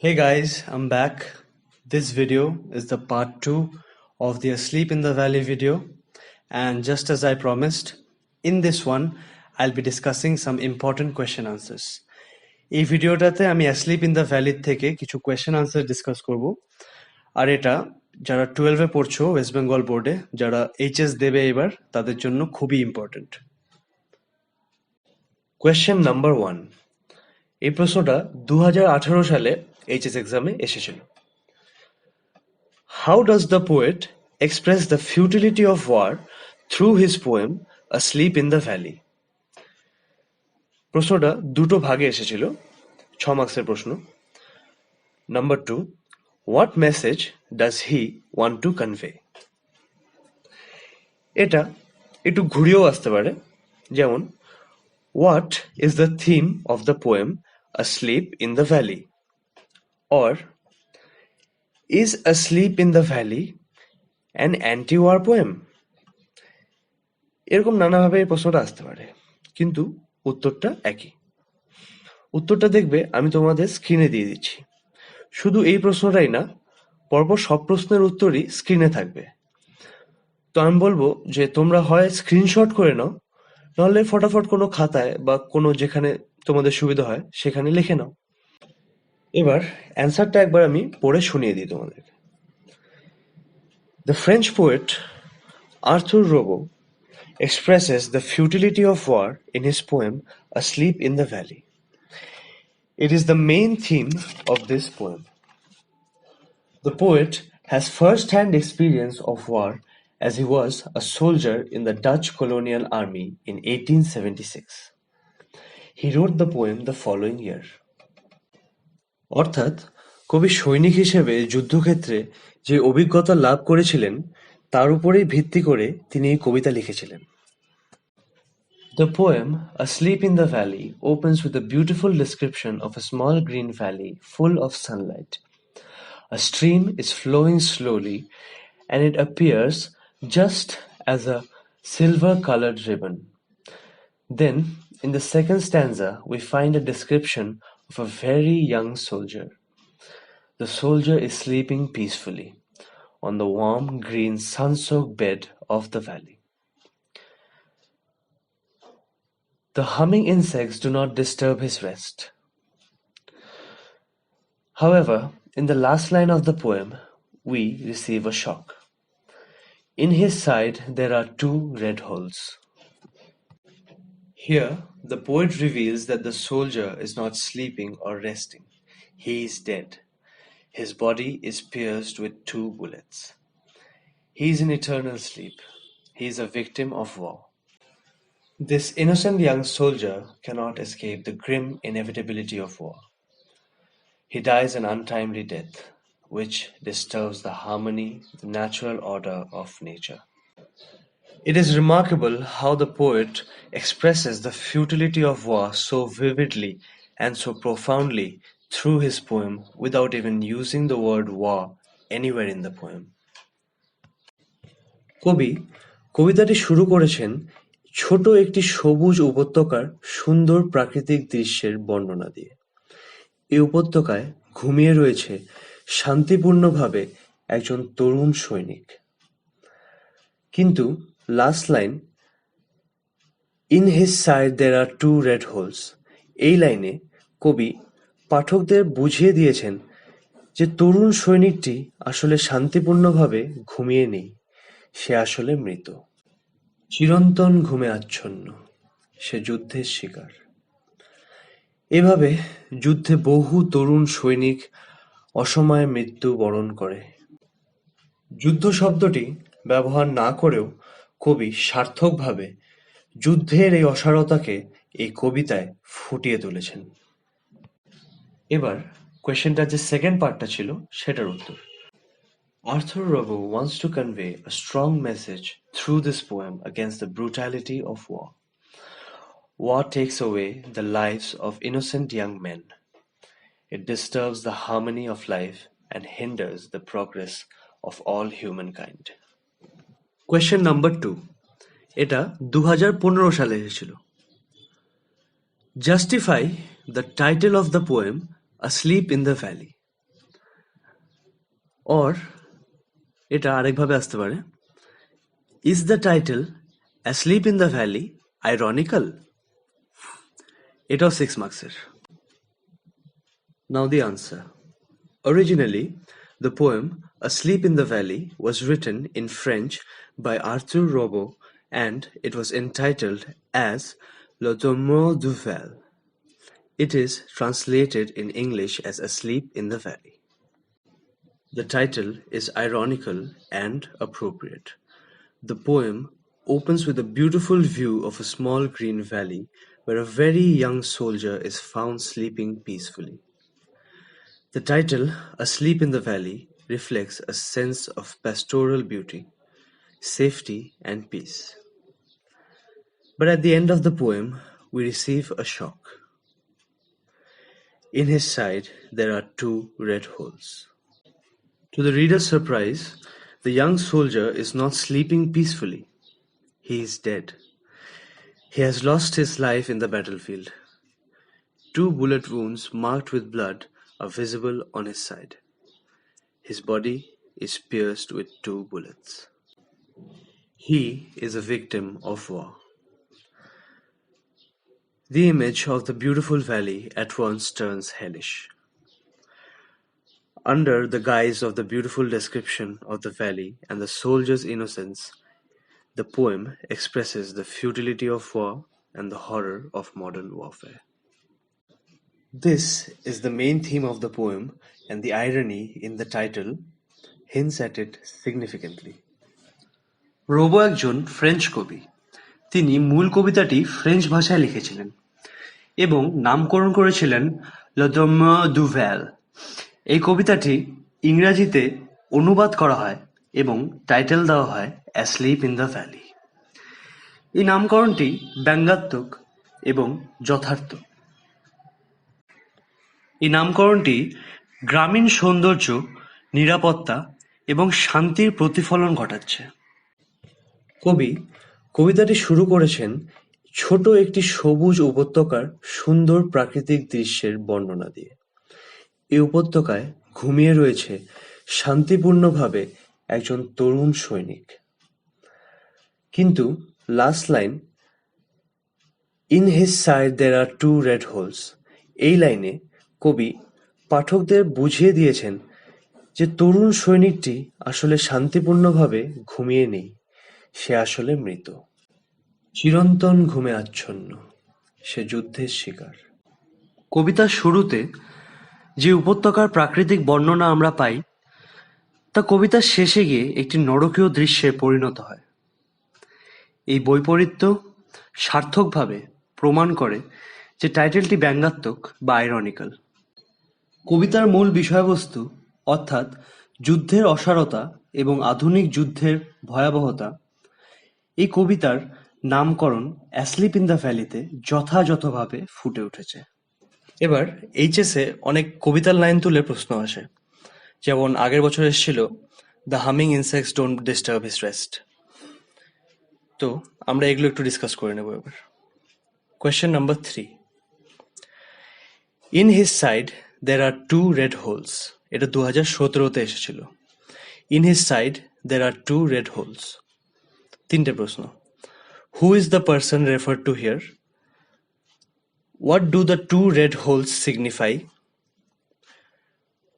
Hey guys, I'm back. This video is the part 2 of the Asleep in the Valley video. And just as I promised, in this one, I'll be discussing some important question answers. এই ভিডিওটাতে আমি asleep in the valley থেকে কিছু question answer discuss করব। আর এটা যারা 12-এ পড়ছো West Bengal বোর্ডে, যারা এইচএস দেবে এবার, তাদের জন্য খুবই ইম্পর্টেন্ট। Question number 1। এই প্রশ্নটা 2018 সালে এইচএস এক্সামে এসেছিল। How does the poet express the futility of war through his poem Asleep in the Valley? প্রশ্নটা দুটো ভাগে এসেছিল, 6 মার্কসের প্রশ্ন। Number 2, what message does he want to convey? এটা একটু ঘুরিয়েও আসতে পারে, যেমন what is the theme of the poem Asleep in the Valley? or is Asleep in the Valley an anti-war poem? এরকম নানাভাবে এই প্রশ্নটা আসতে পারে, কিন্তু উত্তরটা একই। উত্তরটা দেখবে আমি তোমাদের স্ক্রিনে দিয়ে দিচ্ছি। শুধু এই প্রশ্নটাই না, পরপর সব প্রশ্নের উত্তরই স্ক্রিনে থাকবে। তো আমি বলবো যে তোমরা হয় স্ক্রিনশট করে নাও, নাহলে ফটাফট কোনো খাতায় বা কোনো যেখানে তোমাদের সুবিধা হয় সেখানে লিখে নাও। এবার অ্যান্সারটা একবার আমি পড়ে শুনিয়ে দিই তোমাদের। The French poet Arthur Rimbaud expresses the futility of war in his poem Asleep in the Valley. It is the main theme of this poem. The poet has first-hand experience of war as he was a soldier in the Dutch colonial army in 1876. He wrote the poem the following year. অর্থাৎ কবি সৈনিক হিসেবে যুদ্ধক্ষেত্রে যে অভিজ্ঞতা লাভ করেছিলেন তার উপরেই ভিত্তি করে তিনি এই কবিতা লিখেছিলেন। The poem Asleep in the Valley opens with a beautiful description of a small green valley full of sunlight. A stream is flowing slowly, and it appears just as a silver-colored ribbon. Then, in the second stanza, we find a description of a very young soldier. The soldier is sleeping peacefully on the warm, green, sun-soaked bed of the valley. The humming insects do not disturb his rest. However, in the last line of the poem, we receive a shock. In his side there are 2 red holes. Here, the poet reveals that the soldier is not sleeping or resting. He is dead. His body is pierced with 2 bullets. He is in eternal sleep. He is a victim of war. This innocent young soldier cannot escape the grim inevitability of war. He dies an untimely death, which disturbs the harmony, the natural order of nature. It is remarkable how the poet expresses the futility of war so vividly and so profoundly through his poem without even using the word war anywhere in the poem. কবি কবিতাটি শুরু করেছেন ছোট একটি সবুজ উপত্যকার সুন্দর প্রাকৃতিক দৃশ্যের বর্ণনা দিয়ে। এই উপত্যকায় ঘুমিয়ে রয়েছে শান্তিপূর্ণভাবে একজন তরুণ সৈনিক। কিন্তু last line, in his side there are 2 red holes, এই লাইনে কবি পাঠকদের বুঝিয়ে দিয়েছেন যে তরুণ সৈনিকটি আসলে শান্তিপূর্ণভাবে ঘুমিয়ে নেই, সে আসলে মৃত। চিরন্তন ঘুমে আচ্ছন্ন, সে যুদ্ধের শিকার। এভাবে যুদ্ধে বহু তরুণ সৈনিক অসময়ে মৃত্যু বরণ করে। যুদ্ধ শব্দটি ব্যবহার না করেও কবি সার্থকভাবে যুদ্ধের এই অসারতাকে এই কবিতায় ফুটিয়ে তুলেছেন। এবার কোয়েশ্চেনটার যে সেকেন্ড পার্টটা ছিল সেটার উত্তর। Arthur Rimbaud wants to convey a strong message through this poem against the brutality of war. War takes away the lives of innocent young men. It disturbs the harmony of life and hinders the progress of all humankind. Question number 2. এটা 2015 সালে এসেছিল। Justify the title of the poem Asleep in the Valley. or এটা আরেকভাবে আসতে পারে, is the title Asleep in the Valley ironical? এটাও 6 মার্কসের। Now the answer. Originally, the poem Asleep in the Valley was written in French by Arthur Rimbaud and it was entitled as Le Demeure du Val. It is translated in English as Asleep in the Valley. The title is ironical and appropriate. The poem opens with a beautiful view of a small green valley where a very young soldier is found sleeping peacefully. The title, Asleep in the Valley, reflects a sense of pastoral beauty, safety, and peace. But at the end of the poem, we receive a shock. In his side, there are 2 red holes. To the reader's surprise, the young soldier is not sleeping peacefully. He is dead. He has lost his life in the battlefield. 2 bullet wounds marked with blood are visible on his side. His body is pierced with 2 bullets. He is a victim of war. The image of the beautiful valley at once turns hellish. Under the guise of the beautiful description of the valley and the soldier's innocence, the poem expresses the futility of war and the horror of modern warfare. This is the main theme of the poem, and the irony in the title hints at it significantly. Robo একজন French কবি। তিনি মূল কবিতাটি French ভাষায় লিখেছিলেন এবং নামকরণ করেছিলেন লে দেমেure du Val। এই কবিতাটি ইংরাজিতে অনুবাদ করা হয় এবং টাইটেল দেওয়া হয় অ্যাসলিপ ইন দ্য ভ্যালি। এই নামকরণটি ব্যঙ্গাত্মক এবং যথার্থ। এই নামকরণটি গ্রামীণ সৌন্দর্য, নিরাপত্তা এবং শান্তির প্রতিফলন ঘটাচ্ছে। কবি কবিতাটি শুরু করেছেন ছোট একটি সবুজ উপত্যকার সুন্দর প্রাকৃতিক দৃশ্যের বর্ণনা দিয়ে। এই উপত্যকায় ঘুমিয়ে রয়েছে শান্তিপূর্ণভাবে একজন তরুণ সৈনিক। কিন্তু last line, in his side there are 2 red holes, এই লাইনে কবি পাঠকদের বুঝিয়ে দিয়েছেন যে তরুণ সৈনিকটি আসলে শান্তিপূর্ণভাবে ঘুমিয়ে নেই, সে আসলে মৃত। চিরন্তন ঘুমে আচ্ছন্ন, সে যুদ্ধের শিকার। কবিতার শুরুতে যে উপত্যকার প্রাকৃতিক বর্ণনা আমরা পাই তা কবিতার শেষে গিয়ে একটি নরকীয় দৃশ্যে পরিণত হয়। এই বৈপরীত্য সার্থকভাবে প্রমাণ করে যে টাইটেলটি ব্যঙ্গাত্মক বা আইরনিক্যাল। কবিতার মূল বিষয়বস্তু অর্থাৎ যুদ্ধের অসারতা এবং আধুনিক যুদ্ধের ভয়াবহতা এই কবিতার নামকরণ অ্যাসলিপ ইন দ্য ভ্যালিতে যথাযথভাবে ফুটে উঠেছে। এবার এইচএসে অনেক কবিতার লাইন তুলে প্রশ্ন আসে, যেমন আগের বছর এসেছিল the humming insects don't disturb his rest. তো আমরা এগুলো একটু ডিসকাস করে নেব এবার। Question number 3, in his side there are 2 red holes. এটা 2017-তে এসেছিল। In his side there are 2 red holes. 3টে প্রশ্ন। Who is the person referred to here? What do the 2 red holes signify?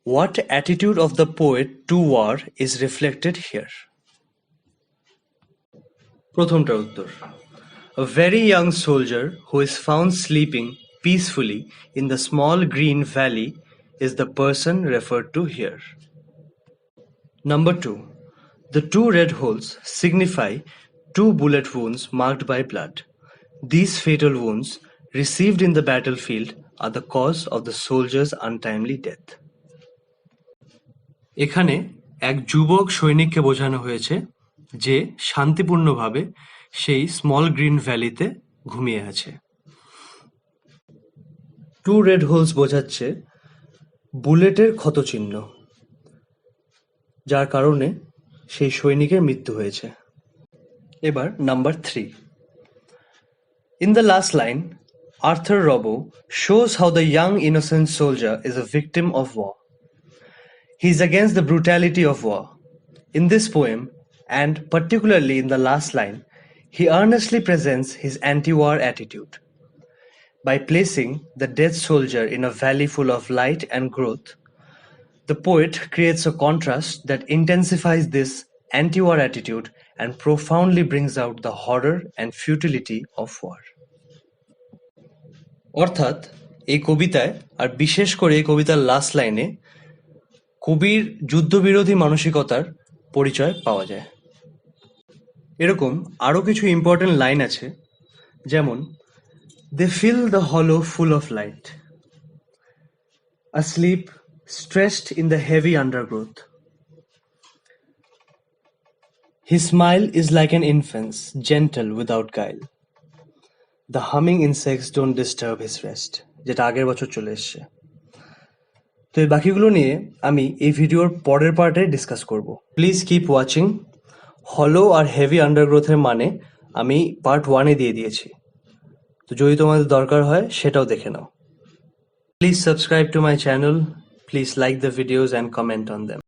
What attitude of the poet to war is reflected here? প্রথমটার উত্তর, a very young soldier who is found sleeping peacefully in the small green valley is the person referred to here. Number 2, the 2 red holes signify 2 bullet wounds marked by blood. These fatal wounds received in the battlefield are the cause of the soldier's untimely death. এখানে এক যুবক সৈনিককে বোঝানো হয়েছে যে শান্তিপূর্ণভাবে সেই small green ভ্যালিতে ঘুমিয়ে আছে। 2 রেড হোলস বোঝাচ্ছে বুলেটের ক্ষতচিহ্ন, যার কারণে সেই সৈনিকের মৃত্যু হয়েছে। এবার number 3, in the last line, Arthur Rimbaud shows how the young innocent soldier is a victim of war. He is against the brutality of war. In this poem, and particularly in the last line, he earnestly presents his anti-war attitude. By placing the dead soldier in a valley full of light and growth, the poet creates a contrast that intensifies this anti-war attitude and profoundly brings out the horror and futility of war. অর্থাৎ এই কবিতায়, আর বিশেষ করে এই কবিতার last লাইনে, কবির যুদ্ধবিরোধী মানসিকতার পরিচয় পাওয়া যায়। এরকম আরও কিছু ইম্পর্টেন্ট লাইন আছে, যেমন They fill the hollow full of light, asleep, stretched in the heavy undergrowth. His smile is like an infant's, gentle without guile. The humming insects don't disturb his rest, যেটা আগের বছর চলে এসছে। তো এই বাকিগুলো নিয়ে আমি এই ভিডিওর পরের পার্টে ডিসকাস করব। Please keep watching. হলো আর হেভি আন্ডারগ্রোথের মানে আমি পার্ট 1-এ দিয়ে দিয়েছি, তো যদি তোমাদের দরকার হয় সেটাও দেখে নাও। Please subscribe to my channel, please like the videos and comment on them.